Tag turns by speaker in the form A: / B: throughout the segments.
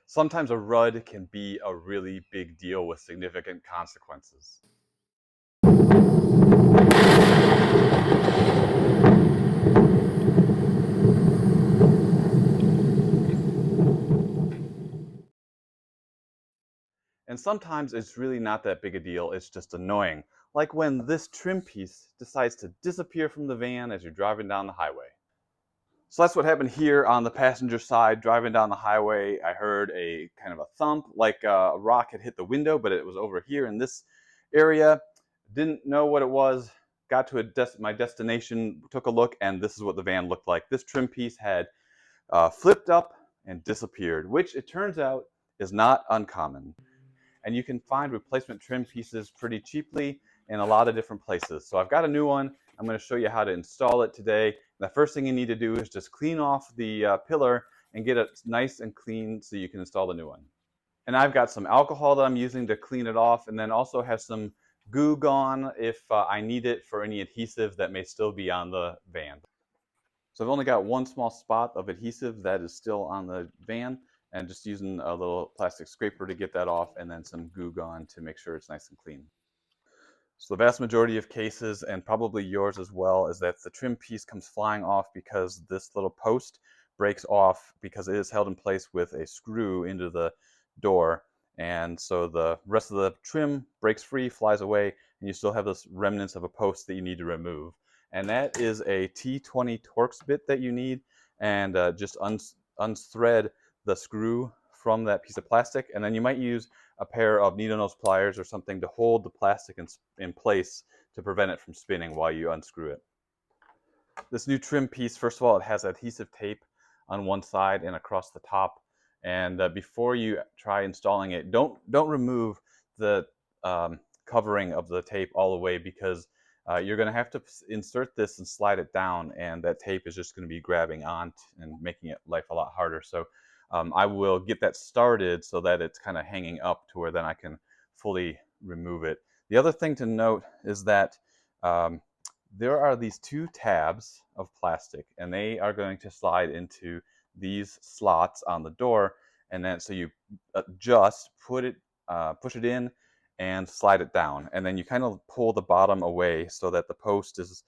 A: Sometimes a rud can be a really big deal with significant consequences. And sometimes it's really not that big a deal, it's just annoying. Like when this trim piece decides to disappear from the van as you're driving down the highway. So that's what happened here on the passenger side. Driving down the highway, I heard a kind of a thump, like a rock had hit the window, but it was over here in this area. Didn't know what it was. Got to my destination, took a look, and this is what the van looked like. This trim piece had flipped up and disappeared, which it turns out is not uncommon. And you can find replacement trim pieces pretty cheaply in a lot of different places. So I've got a new one. I'm going to show you how to install it today. The first thing you need to do is just clean off the pillar and get it nice and clean so you can install the new one. And I've got some alcohol that I'm using to clean it off, and then also have some Goo Gone if I need it for any adhesive that may still be on the van. So I've only got one small spot of adhesive that is still on the van, and just using a little plastic scraper to get that off, and then some Goo Gone to make sure it's nice and clean. So the vast majority of cases, and probably yours as well, is that the trim piece comes flying off because this little post breaks off because it is held in place with a screw into the door. And so the rest of the trim breaks free, flies away, and you still have this remnants of a post that you need to remove. And that is a T20 Torx bit that you need, and just unthread the screw from that piece of plastic, and then you might use a pair of needle nose pliers or something to hold the plastic in place to prevent it from spinning while you unscrew it. This new trim piece, first of all, it has adhesive tape on one side and across the top. And before you try installing it, don't remove the covering of the tape all the way, because you're going to have to insert this and slide it down, and that tape is just going to be grabbing on and making it life a lot harder. So I will get that started so that it's kind of hanging up to where then I can fully remove it. The other thing to note is that there are these two tabs of plastic, and they are going to slide into these slots on the door, and then so you just push it in and slide it down, and then you kind of pull the bottom away so that the post is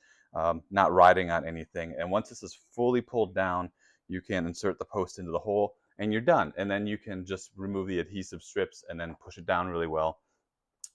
A: not riding on anything. And once this is fully pulled down, you can insert the post into the hole, and you're done. And then you can just remove the adhesive strips and then push it down really well,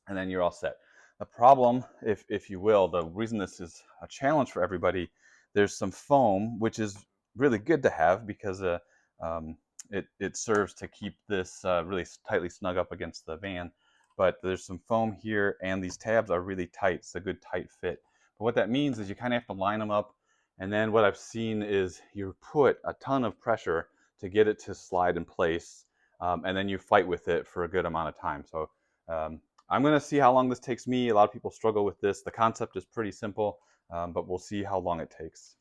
A: and then you're all set. The problem, if you will, the reason this is a challenge for everybody, there's some foam, which is really good to have because it serves to keep this really tightly snug up against the van. But there's some foam here, and these tabs are really tight. It's a good tight fit. But what that means is you kind of have to line them up, and then what I've seen is you put a ton of pressure to get it to slide in place, and then you fight with it for a good amount of time. So I'm going to see how long this takes me. A lot of people struggle with this. The concept is pretty simple, but we'll see how long it takes.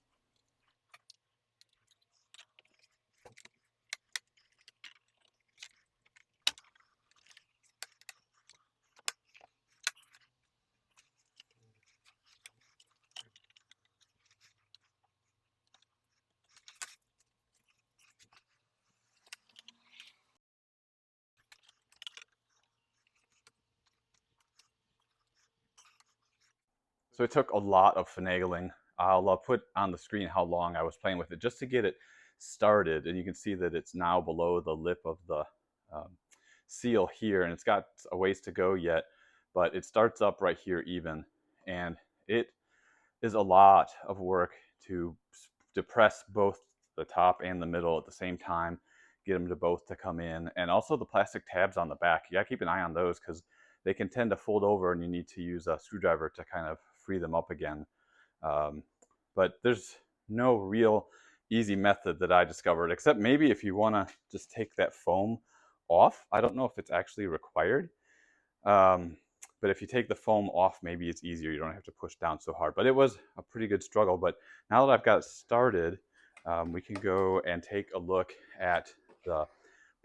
A: So it took a lot of finagling. I'll put on the screen how long I was playing with it just to get it started. And you can see that it's now below the lip of the seal here, and it's got a ways to go yet, but it starts up right here even. And it is a lot of work to depress both the top and the middle at the same time, get them to both to come in. And also the plastic tabs on the back, you gotta keep an eye on those because they can tend to fold over, and you need to use a screwdriver to kind of free them up again. But there's no real easy method that I discovered, except maybe if you want to just take that foam off. I don't know if it's actually required, but if you take the foam off, maybe it's easier. You don't have to push down so hard. But it was a pretty good struggle. But now that I've got it started, we can go and take a look at the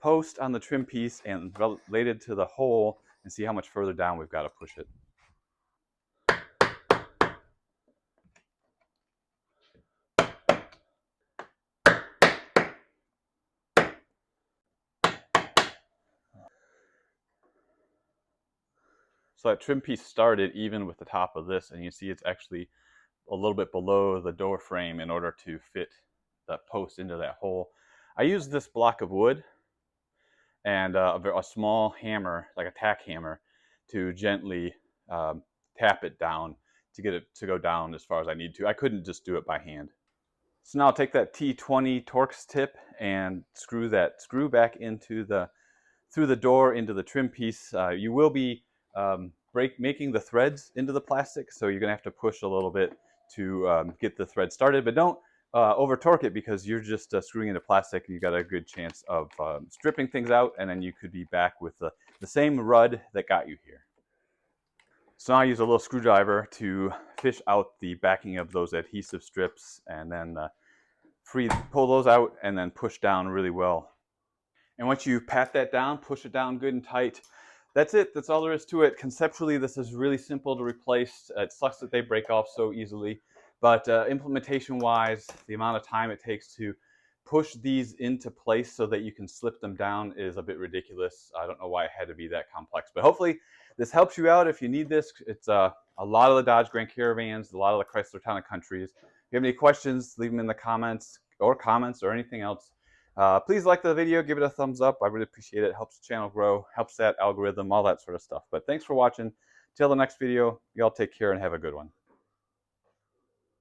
A: post on the trim piece and related to the hole and see how much further down we've got to push it. So that trim piece started even with the top of this, and you see it's actually a little bit below the door frame in order to fit that post into that hole. I used this block of wood and a small hammer, like a tack hammer, to gently tap it down to get it to go down as far as I need to. I couldn't just do it by hand. So now I'll take that T20 Torx tip and screw back into through the door into the trim piece. You will be making the threads into the plastic, so you're going to have to push a little bit to get the thread started, but don't over torque it, because you're just screwing into plastic and you got a good chance of stripping things out, and then you could be back with the same rud that got you here. So now I use a little screwdriver to fish out the backing of those adhesive strips, and then pull those out and then push down really well. And once you pat that down, push it down good and tight. That's it. That's all there is to it. Conceptually, this is really simple to replace. It sucks that they break off so easily, but implementation-wise, the amount of time it takes to push these into place so that you can slip them down is a bit ridiculous. I don't know why it had to be that complex, but hopefully this helps you out if you need this. It's a lot of the Dodge Grand Caravans, a lot of the Chrysler Town Countries. If you have any questions, leave them in the comments or anything else. Please like the video, give it a thumbs up. I really appreciate it. It helps the channel grow, helps that algorithm, all that sort of stuff. But thanks for watching. Till the next video, y'all take care and have a good one.